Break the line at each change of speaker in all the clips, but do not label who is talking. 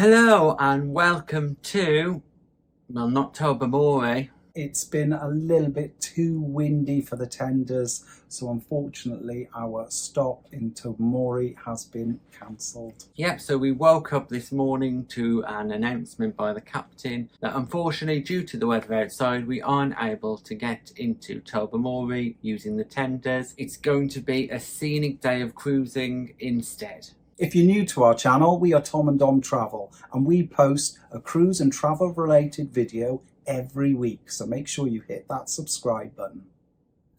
Hello and welcome to, well, not Tobermory.
It's been a little bit too windy for the tenders, so unfortunately our stop in Tobermory has been cancelled.
Yep, so we woke up this morning to an announcement by the captain that unfortunately, due to the weather outside, we aren't able to get into Tobermory using the tenders. It's going to be a scenic day of cruising instead.
If you're new to our channel, we are Tom and Dom Travel, and we post a cruise and travel related video every week, so make sure you hit that subscribe button.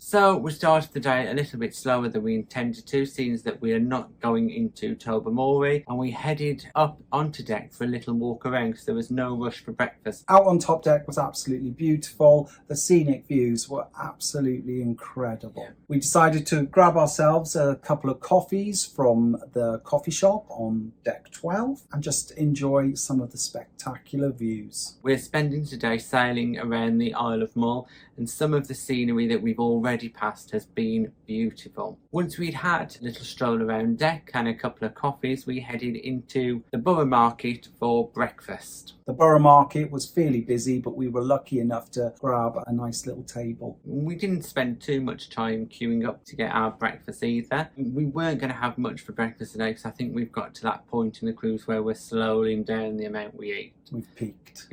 So we started the day a little bit slower than we intended to, seeing that we are not going into Tobermory, and we headed up onto deck for a little walk around because there was no rush for breakfast.
Out on top deck was absolutely beautiful. The scenic views were absolutely incredible.
Yeah.
We decided to grab ourselves a couple of coffees from the coffee shop on deck 12 and just enjoy some of the spectacular views.
We're spending today sailing around the Isle of Mull, and some of the scenery that we've already passed has been beautiful. Once we'd had a little stroll around deck and a couple of coffees, we headed into the Borough Market for breakfast.
The Borough Market was fairly busy, but we were lucky enough to grab a nice little table.
We didn't spend too much time queuing up to get our breakfast either. We weren't going to have much for breakfast today because I think we've got to that point in the cruise where we're slowing down the amount we eat.
We've peaked.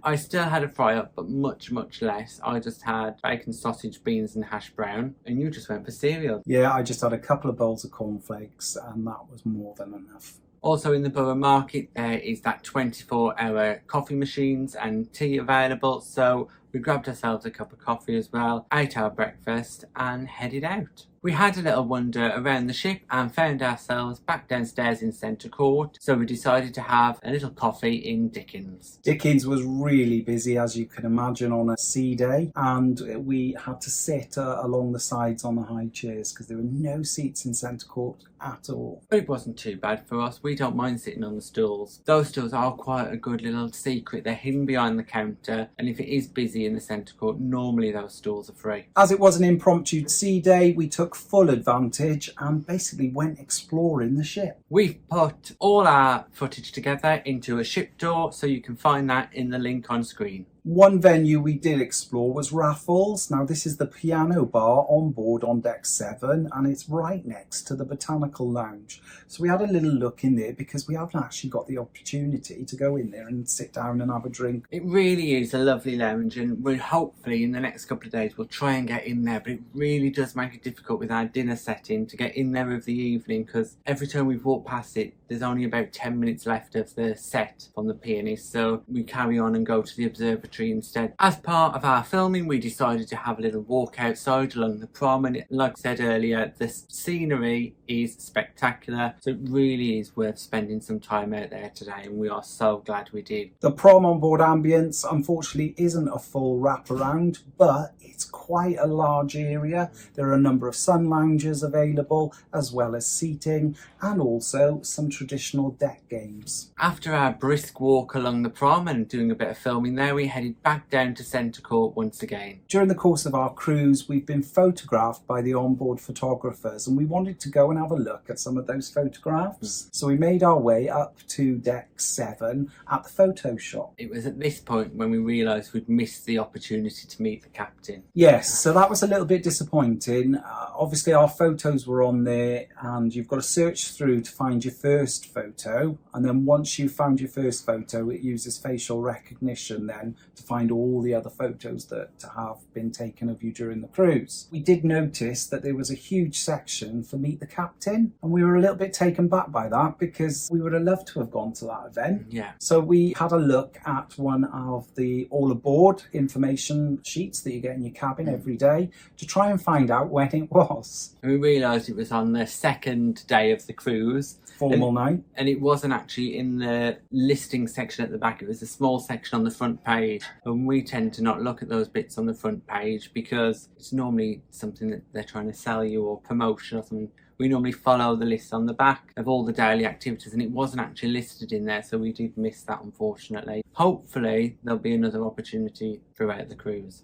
I still had a fry up, but much less. I just had bacon, sausage, beans and hash brown, and you just went for cereal.
Yeah, I just had a couple of bowls of cornflakes and that was more than enough.
Also in the Borough Market there is that 24-hour coffee machines and tea available, so we grabbed ourselves a cup of coffee as well, ate our breakfast and headed out. We had a little wander around the ship and found ourselves back downstairs in Centre Court, so we decided to have a little coffee in Dickens.
Dickens was really busy, as you can imagine, on a sea day, and we had to sit along the sides on the high chairs because there were no seats in Centre Court at all.
But it wasn't too bad for us. We don't mind sitting on the stools. Those stools are quite a good little secret. They're hidden behind the counter, and if it is busy in the Centre Court, normally those stools are free.
As it was an impromptu sea day, we took full advantage and basically went exploring the ship.
We've put all our footage together into a ship tour, so you can find that in the link on screen.
One venue we did explore was Raffles. Now this is the piano bar on board on deck 7 and it's right next to the Botanical Lounge. So we had a little look in there because we haven't actually got the opportunity to go in there and sit down and have a drink.
It really is a lovely lounge, and we'll hopefully in the next couple of days we'll try and get in there, but it really does make it difficult with our dinner setting to get in there of the evening because every time we've walked past it there's only about 10 minutes left of the set from the pianist, so we carry on and go to the observatory instead. As part of our filming we decided to have a little walk outside along the prom, and like I said earlier, the scenery is spectacular, so it really is worth spending some time out there today, and we are so glad we did.
The prom on board Ambience unfortunately isn't a full wraparound, but it's quite a large area. There are a number of sun lounges available as well as seating and also some traditional deck games.
After our brisk walk along the prom and doing a bit of filming there, we headed back down to Centre Court once again.
During the course of our cruise we've been photographed by the onboard photographers and we wanted to go and have a look at some of those photographs. So we made our way up to deck 7 at the photo shop.
It was at this point when we realised we'd missed the opportunity to meet the captain.
Yes, so that was a little bit disappointing. Obviously our photos were on there and you've got to search through to find your first photo, and then once you've found your first photo it uses facial recognition then to find all the other photos that have been taken of you during the cruise. We did notice that there was a huge section for Meet the Captain and we were a little bit taken back by that because we would have loved to have gone to that event.
Yeah.
So we had a look at one of the all aboard information sheets that you get in your cabin every day to try and find out when it was.
We realised it was on the second day of the cruise.
Formal night.
And it wasn't actually in the listing section at the back, it was a small section on the front page. And we tend to not look at those bits on the front page because it's normally something that they're trying to sell you or promotion or something. We normally follow the list on the back of all the daily activities, and it wasn't actually listed in there, so we did miss that unfortunately. Hopefully there'll be another opportunity throughout the cruise.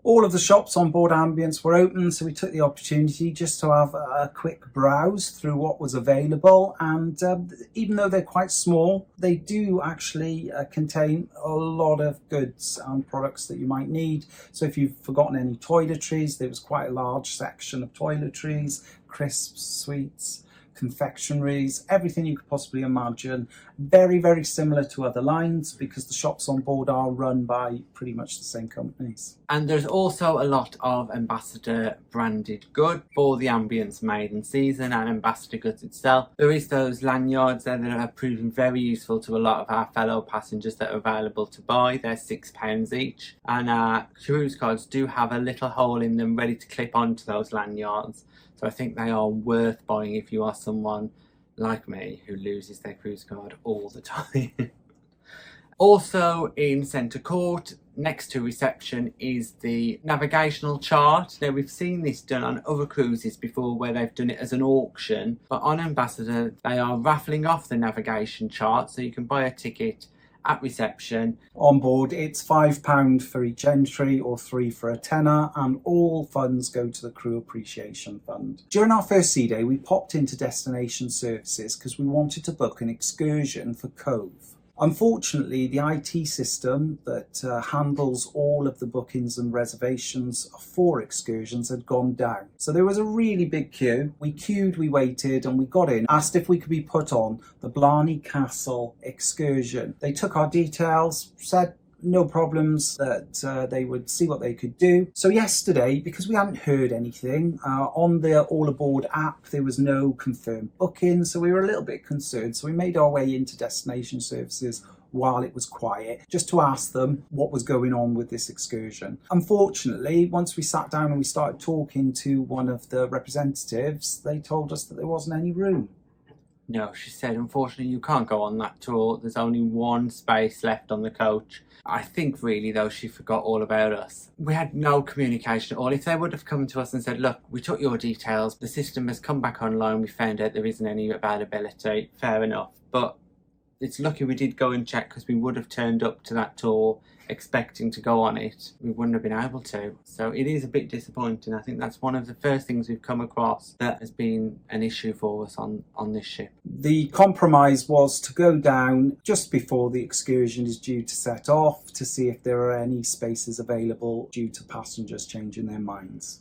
All of the shops on board Ambience were open, so we took the opportunity just to have a quick browse through what was available. And even though they're quite small, they do actually contain a lot of goods and products that you might need. So if you've forgotten any toiletries, there was quite a large section of toiletries, crisps, sweets, confectionaries, everything you could possibly imagine. Very, very similar to other lines because the shops on board are run by pretty much the same companies.
And there's also a lot of Ambassador branded goods for the Ambience maiden season and Ambassador goods itself. There is those lanyards there that have proven very useful to a lot of our fellow passengers that are available to buy. They're £6 each, and our cruise cards do have a little hole in them ready to clip onto those lanyards. So I think they are worth buying if you are someone like me who loses their cruise card all the time. Also in Centre Court, next to reception, is the navigational chart. Now we've seen this done on other cruises before where they've done it as an auction, but on Ambassador they are raffling off the navigation chart, so you can buy a ticket at reception.
On board, it's £5 for each entry or £3 for a tenner, and all funds go to the Crew Appreciation Fund. During our first sea day, we popped into Destination Services because we wanted to book an excursion for Cobh. Unfortunately, the IT system that handles all of the bookings and reservations for excursions had gone down. So there was a really big queue. We queued, we waited, and we got in, asked if we could be put on the Blarney Castle excursion. They took our details, said no problems, that they would see what they could do. So yesterday, because we hadn't heard anything, on the All Aboard app there was no confirmed booking, so we were a little bit concerned. So we made our way into Destination Services while it was quiet, just to ask them what was going on with this excursion. Unfortunately, once we sat down and we started talking to one of the representatives, they told us that there wasn't any room.
No, she said, unfortunately you can't go on that tour. There's only one space left on the coach. I think really though she forgot all about us. We had no communication at all. If they would have come to us and said, look, we took your details, the system has come back online, we found out there isn't any availability, fair enough. But it's lucky we did go and check, because we would have turned up to that tour expecting to go on it. We wouldn't have been able to. So it is a bit disappointing. I think that's one of the first things we've come across that has been an issue for us on this ship.
The compromise was to go down just before the excursion is due to set off to see if there are any spaces available due to passengers changing their minds.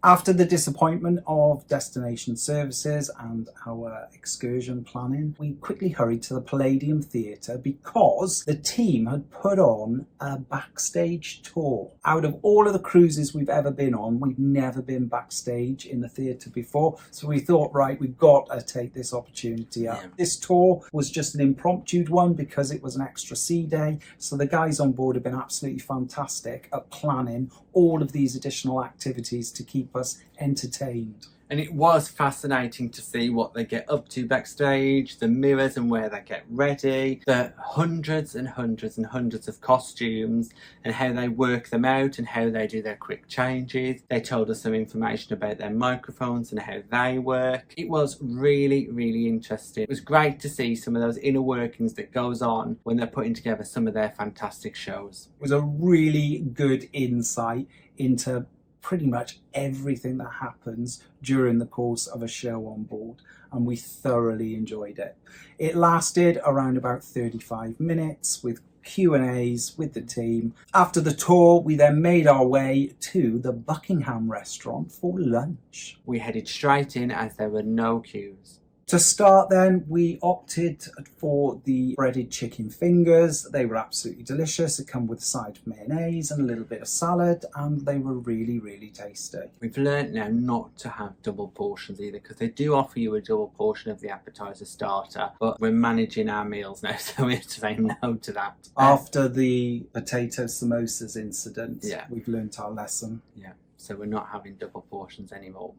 After the disappointment of Destination Services and our excursion planning, we quickly hurried to the Palladium Theatre because the team had put on a backstage tour. Out of all of the cruises we've ever been on, we've never been backstage in the theatre before. So we thought, right, we've got to take this opportunity up. Yeah. This tour was just an impromptu one because it was an extra sea day. So the guys on board have been absolutely fantastic at planning all of these additional activities to keep us entertained.
And it was fascinating to see what they get up to backstage, the mirrors and where they get ready, the hundreds and hundreds and hundreds of costumes and how they work them out and how they do their quick changes. They told us some information about their microphones and how they work. It was really, really interesting. It was great to see some of those inner workings that goes on when they're putting together some of their fantastic shows.
It was a really good insight into pretty much everything that happens during the course of a show on board, and we thoroughly enjoyed it. It lasted around about 35 minutes with Q&As with the team. After the tour, we then made our way to the Buckingham Restaurant for lunch.
We headed straight in as there were no queues.
To start then, we opted for the breaded chicken fingers. They were absolutely delicious. It came with a side of mayonnaise and a little bit of salad, and they were really, really tasty.
We've learnt now not to have double portions either, because they do offer you a double portion of the appetizer starter, but we're managing our meals now, so we have to say no to that.
After the potato samosas incident,
yeah,
we've learnt our lesson.
Yeah, so we're not having double portions anymore.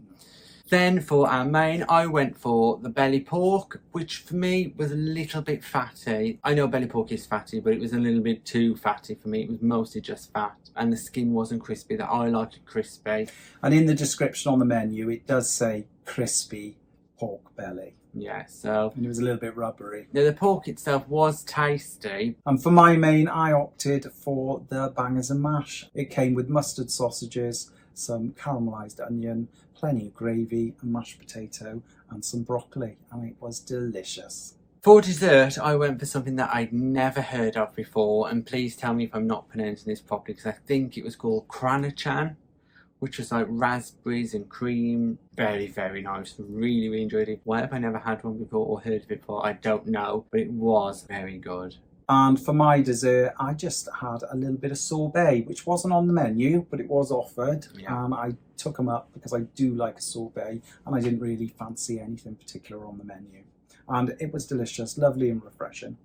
Then for our main, I went for the belly pork, which for me was a little bit fatty. I know belly pork is fatty, but it was a little bit too fatty for me. It was mostly just fat, and the skin wasn't crispy. That I like it crispy.
And in the description on the menu, it does say crispy pork belly.
Yeah, so
And it was a little bit rubbery.
now the pork itself was tasty.
And for my main, I opted for the bangers and mash. It came with mustard sausages, some caramelised onion, plenty of gravy, and mashed potato, and some broccoli, and it was delicious.
For dessert, I went for something that I'd never heard of before, and please tell me if I'm not pronouncing this properly, because I think it was called Cranachan, which was like raspberries and cream. Very, very nice. Really, really enjoyed it. Why have I never had one before or heard of it before? I don't know, but it was very good.
And for my dessert, I just had a little bit of sorbet, which wasn't on the menu, but it was offered.
Yeah.
And I took them up because I do like a sorbet, and I didn't really fancy anything particular on the menu. And it was delicious, lovely and refreshing.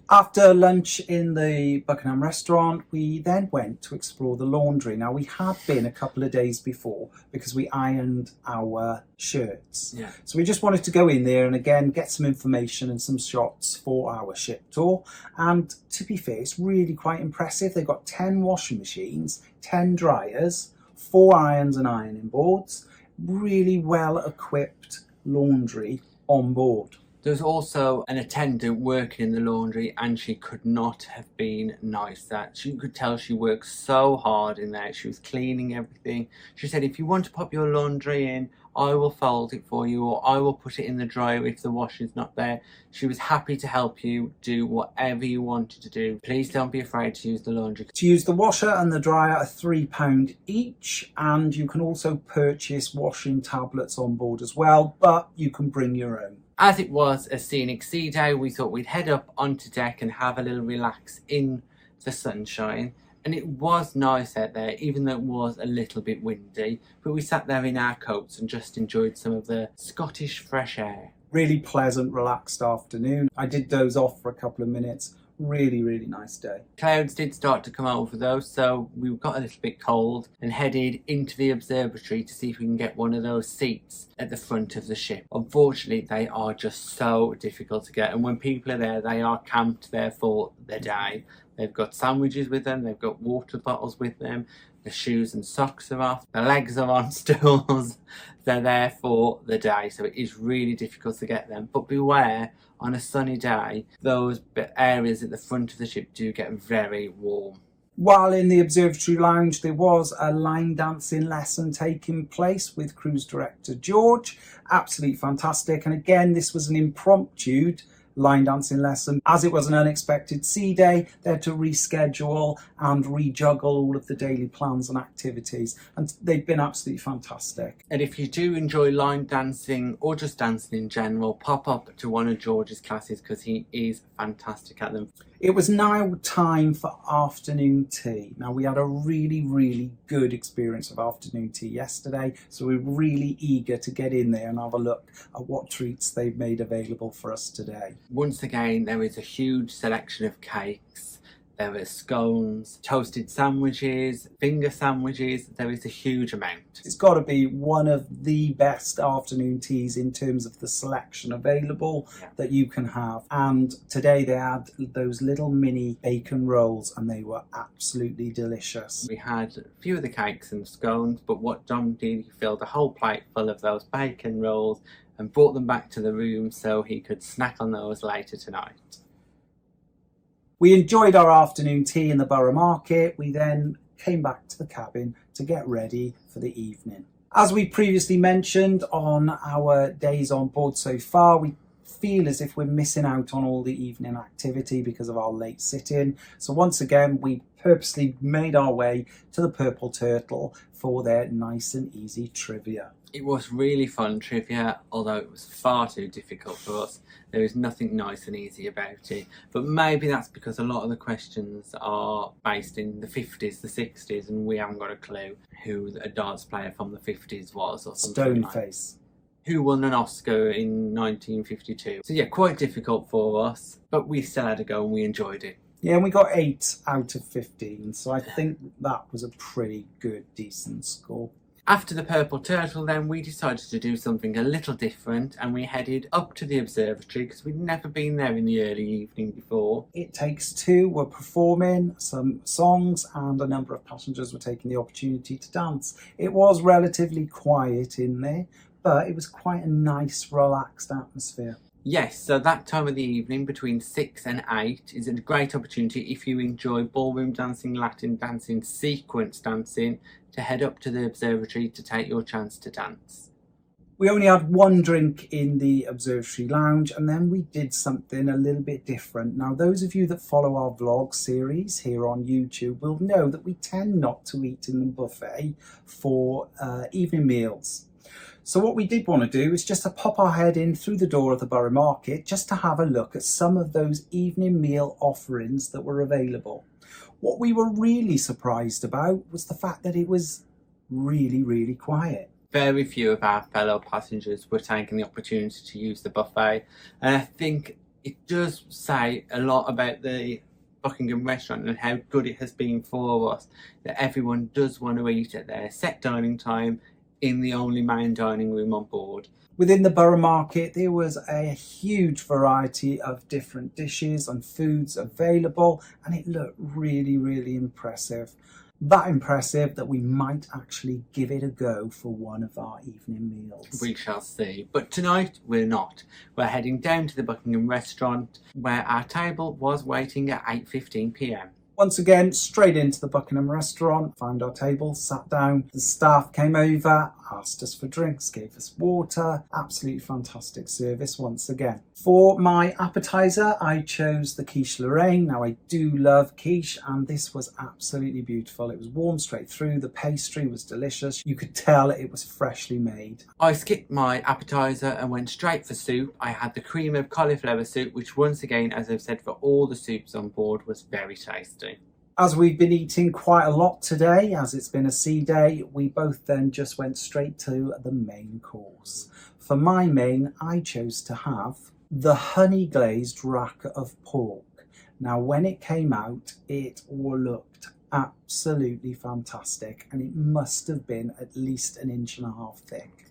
After lunch in the Buckingham Restaurant, we then went to explore the laundry. Now, we had been a couple of days before because we ironed our shirts.
Yeah.
So we just wanted to go in there and again get some information and some shots for our ship tour. And to be fair, it's really quite impressive. They've got 10 washing machines, 10 dryers, 4 irons and ironing boards, really well equipped laundry on board.
There's also an attendant working in the laundry, and she could not have been nicer. You could tell she worked so hard in there. She was cleaning everything. She said, if you want to pop your laundry in, I will fold it for you, or I will put it in the dryer if the washer's not there. She was happy to help you do whatever you wanted to do. Please don't be afraid to use the laundry.
To use the washer and the dryer are £3 each, and you can also purchase washing tablets on board as well, but you can bring your own.
As it was a scenic sea day, we thought we'd head up onto deck and have a little relax in the sunshine. And it was nice out there, even though it was a little bit windy. But we sat there in our coats and just enjoyed some of the Scottish fresh air.
Really pleasant, relaxed afternoon. I did doze off for a couple of minutes. Really, really nice day.
Clouds did start to come over though, so we got a little bit cold and headed into the observatory to see if we can get one of those seats at the front of the ship. Unfortunately, they are just so difficult to get, and when people are there, they are camped there for the day. They've got sandwiches with them, they've got water bottles with them, the shoes and socks are off, the legs are on stools. They're there for the day, so it is really difficult to get them. But beware, on a sunny day, those areas at the front of the ship do get very warm.
While in the Observatory Lounge, there was a line dancing lesson taking place with cruise director George. Absolutely fantastic. And again, this was an impromptu line dancing lesson. As it was an unexpected sea day, they had to reschedule and rejuggle all of the daily plans and activities, and they've been absolutely fantastic.
And if you do enjoy line dancing or just dancing in general, pop up to one of George's classes because he is fantastic at them.
It was now time for afternoon tea. Now, we had a really, really good experience of afternoon tea yesterday, so we're really eager to get in there and have a look at what treats they've made available for us today.
Once again, there is a huge selection of cakes. There are scones, toasted sandwiches, finger sandwiches. There is a huge amount.
It's got to be one of the best afternoon teas in terms of the selection available that you can have. And today they had those little mini bacon rolls, and they were absolutely delicious.
We had a few of the cakes and scones, but what Dom did, he filled a whole plate full of those bacon rolls and brought them back to the room so he could snack on those later tonight.
We enjoyed our afternoon tea in the Borough Market. We then came back to the cabin to get ready for the evening. As we previously mentioned on our days on board so far, we feel as if we're missing out on all the evening activity because of our late sit-in. So once again, we purposely made our way to the Purple Turtle for their nice and easy trivia.
It was really fun trivia, although it was far too difficult for us. There is nothing nice and easy about it. But maybe that's because a lot of the questions are based in the 50s, the 60s, and we haven't got a clue who a darts player from the 50s was or something like that.
Stoneface.
Who won an Oscar in 1952. So yeah, quite difficult for us, but we still had a go and we enjoyed it.
Yeah, and we got 8 out of 15, so I think that was a pretty good, decent score.
After the Purple Turtle then, we decided to do something a little different, and we headed up to the observatory because we'd never been there in the early evening before.
It Takes Two were performing some songs, and a number of passengers were taking the opportunity to dance. It was relatively quiet in there, but it was quite a nice, relaxed atmosphere.
Yes, so that time of the evening between 6 and 8 is a great opportunity if you enjoy ballroom dancing, Latin dancing, sequence dancing, to head up to the observatory to take your chance to dance.
We only had one drink in the Observatory Lounge, and then we did something a little bit different. Now, those of you that follow our vlog series here on YouTube will know that we tend not to eat in the buffet for evening meals. So what we did want to do is just to pop our head in through the door of the Borough Market just to have a look at some of those evening meal offerings that were available. What we were really surprised about was the fact that it was really, really quiet.
Very few of our fellow passengers were taking the opportunity to use the buffet, and I think it does say a lot about the Buckingham Restaurant and how good it has been for us that everyone does want to eat at their set dining time in the only main dining room on board.
Within the Borough Market, there was a huge variety of different dishes and foods available, and it looked really, really impressive. That impressive that we might actually give it a go for one of our evening meals.
We shall see. But tonight we're not. We're heading down to the Buckingham Restaurant where our table was waiting at 8:15 p.m.
Once again, straight into the Buckingham Restaurant, found our table, sat down. The staff came over, asked us for drinks, gave us water. Absolutely fantastic service once again. For my appetizer, I chose the quiche Lorraine. Now, I do love quiche, and this was absolutely beautiful. It was warm straight through. The pastry was delicious. You could tell it was freshly made.
I skipped my appetizer and went straight for soup. I had the cream of cauliflower soup, which once again, as I've said for all the soups on board, was very tasty.
As we've been eating quite a lot today, as it's been a sea day, we both then just went straight to the main course. For my main, I chose to have the honey glazed rack of pork. Now, when it came out, it looked absolutely fantastic, and it must have been at least 1.5 inches thick.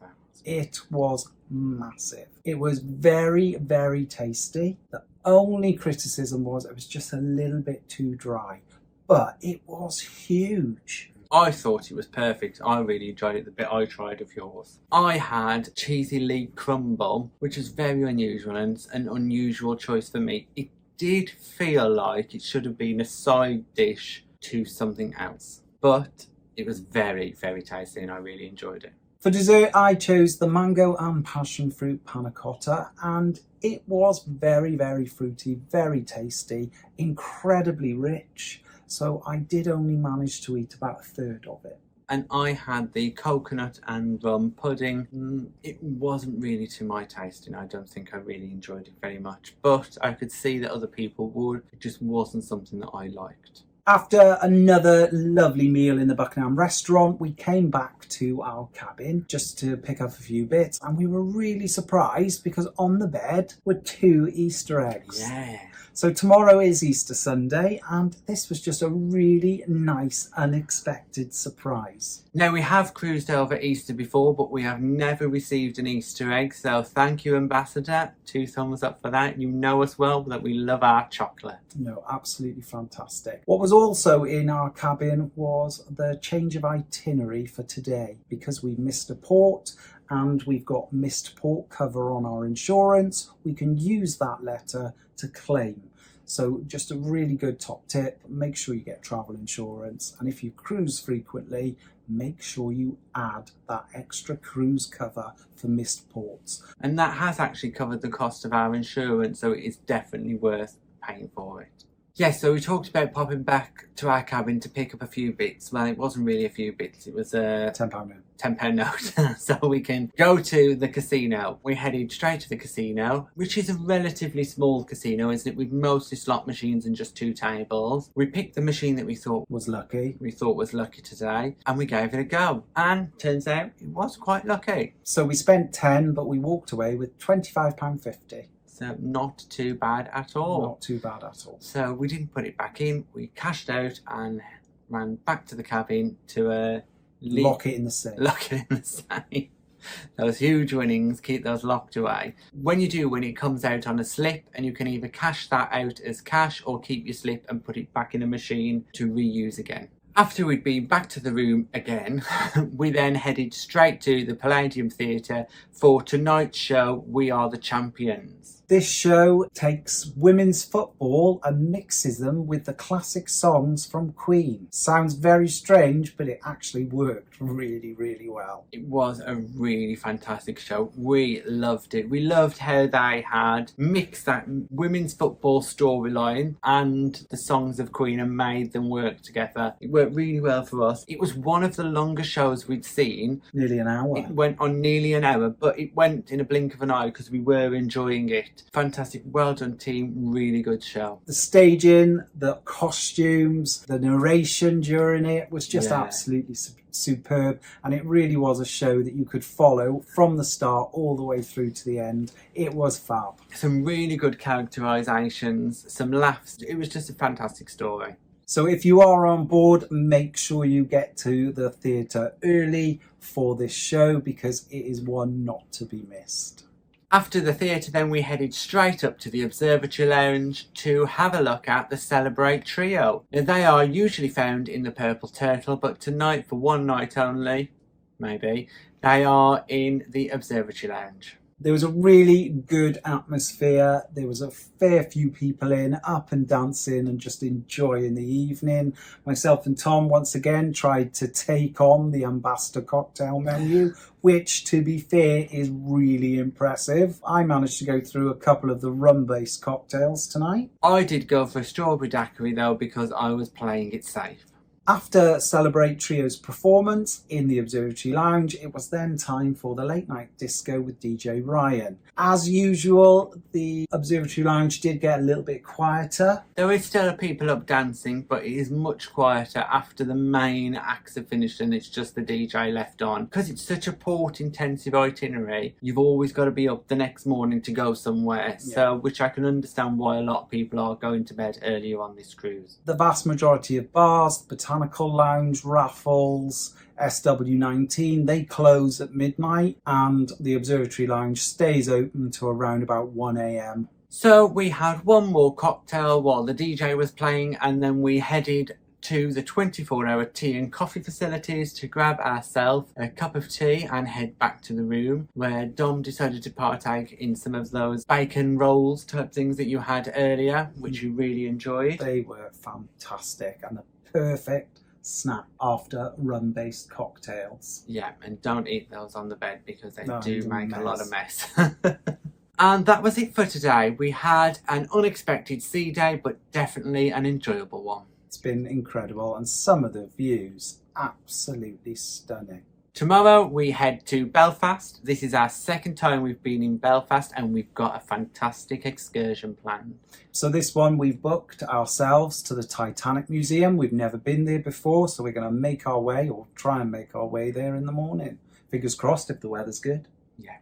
It was massive. It was very, very tasty. The only criticism was it was just a little bit too dry. But it was huge.
I thought it was perfect. I really enjoyed it, the bit I tried of yours. I had cheesy leek crumble, which is very unusual and an unusual choice for me. It did feel like it should have been a side dish to something else, but it was very, very tasty and I really enjoyed it.
For dessert, I chose the mango and passion fruit panna cotta, and it was very, very fruity, very tasty, incredibly rich. So I did only manage to eat about 1/3 of it.
And I had the coconut and rum pudding. It wasn't really to my tasting. I don't think I really enjoyed it very much, but I could see that other people would. It just wasn't something that I liked.
After another lovely meal in the Buckingham Restaurant, we came back to our cabin just to pick up a few bits, and we were really surprised because on the bed were 2 Easter eggs.
Yeah.
So tomorrow is Easter Sunday, and this was just a really nice, unexpected surprise.
Now, we have cruised over Easter before, but we have never received an Easter egg, so thank you, Ambassador. 2 thumbs up for that. You know us well that we love our chocolate.
No, absolutely fantastic. What was also in our cabin was the change of itinerary for today. Because we missed a port and we've got missed port cover on our insurance, we can use that letter to claim. So just a really good top tip, make sure you get travel insurance, and if you cruise frequently, make sure you add that extra cruise cover for missed ports.
And that has actually covered the cost of our insurance, so it is definitely worth paying for it. Yes, so we talked about popping back to our cabin to pick up a few bits. Well, it wasn't really a few bits, it was a
£10 note.
£10 note. So we can go to the casino. We headed straight to the casino, which is a relatively small casino, isn't it? With mostly slot machines and just 2 tables. We picked the machine that we thought
Was lucky.
was lucky today, and we gave it a go. And turns out it was quite lucky.
So we spent 10, but we walked away with £25.50.
So not too bad at all.
Not too bad at all.
So we didn't put it back in. We cashed out and ran back to the cabin to
Lock it in the safe.
Lock it in the safe. Those huge winnings, keep those locked away. When it comes out on a slip, and you can either cash that out as cash or keep your slip and put it back in a machine to reuse again. After we'd been back to the room again, we then headed straight to the Palladium Theatre for tonight's show, We Are the Champions.
This show takes women's football and mixes them with the classic songs from Queen. Sounds very strange, but it actually worked really, really well.
It was a really fantastic show. We loved it. We loved how they had mixed that women's football storyline and the songs of Queen and made them work together. It worked really well for us. It was one of the longest shows we'd seen.
Nearly an hour.
It went on nearly an hour, but it went in a blink of an eye because we were enjoying it. Fantastic, well done team, really good show.
The staging, the costumes, the narration during it was just absolutely superb, and it really was a show that you could follow from the start all the way through to the end. It was fab.
Some really good characterizations, some laughs. It was just a fantastic story.
So if you are on board, make sure you get to the theatre early for this show because it is one not to be missed.
After the theatre then we headed straight up to the Observatory Lounge to have a look at the Celebrate Trio. Now, they are usually found in the Purple Turtle, but tonight, for one night only, maybe, they are in the Observatory Lounge.
There was a really good atmosphere. There was a fair few people in, up and dancing and just enjoying the evening. Myself and Tom once again tried to take on the Ambassador cocktail menu, which, to be fair, is really impressive. I managed to go through a couple of the rum-based cocktails tonight.
I did go for a strawberry daiquiri though because I was playing it safe.
After Celebrate Trio's performance in the Observatory Lounge, it was then time for the late night disco with DJ Ryan. As usual, the Observatory Lounge did get a little bit quieter.
There is still people up dancing, but it is much quieter after the main acts have finished and it's just the DJ left on. Because it's such a port-intensive itinerary, you've always got to be up the next morning to go somewhere.
Yeah.
So, which I can understand why a lot of people are going to bed earlier on this cruise.
The vast majority of bars, Botanical Lounge, Raffles, SW19, they close at midnight, and the Observatory Lounge stays open to around about 1 a.m.
So we had one more cocktail while the DJ was playing, and then we headed to the 24-hour tea and coffee facilities to grab ourselves a cup of tea and head back to the room, where Dom decided to partake in some of those bacon rolls type things that you had earlier, which you really enjoyed.
They were fantastic and the perfect snack after rum-based cocktails.
Yeah, and don't eat those on the bed because they
No,
do
it's a
make a lot of
mess.
mess. And that was it for today. We had an unexpected sea day, but definitely an enjoyable one.
It's been incredible, and some of the views absolutely stunning.
Tomorrow we head to Belfast. This is our second time we've been in Belfast, and we've got a fantastic excursion planned.
So this one we've booked ourselves to the Titanic Museum. We've never been there before, so we're going to make our way, or try and make our way there in the morning. Fingers crossed if the weather's good.
Yeah.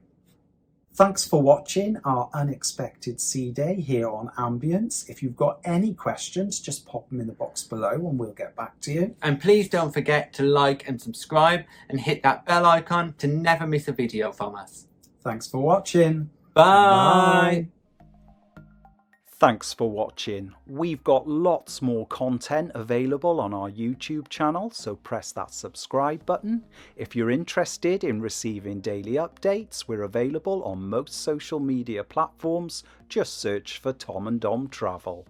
Thanks for watching our unexpected sea day here on Ambience. If you've got any questions, just pop them in the box below and we'll get back to you.
And please don't forget to like and subscribe and hit that bell icon to never miss a video from us.
Thanks for watching.
Bye.
Thanks for watching. We've got lots more content available on our YouTube channel, so press that subscribe button. If you're interested in receiving daily updates, we're available on most social media platforms. Just search for Tom and Dom Travel.